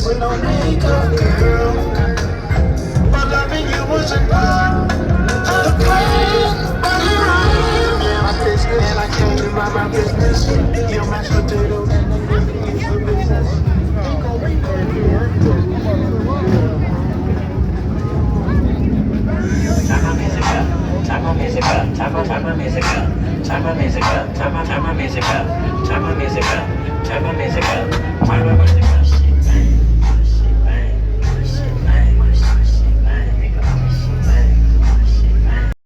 with no makeup, girl. But loving you was a part of the plan. Yeah, I taste it and I came to mind my business. Your mashed potatoes and the green beans for business. Time music up, time music up, time music up, time music up, time music up, time music up, time music up, time music up.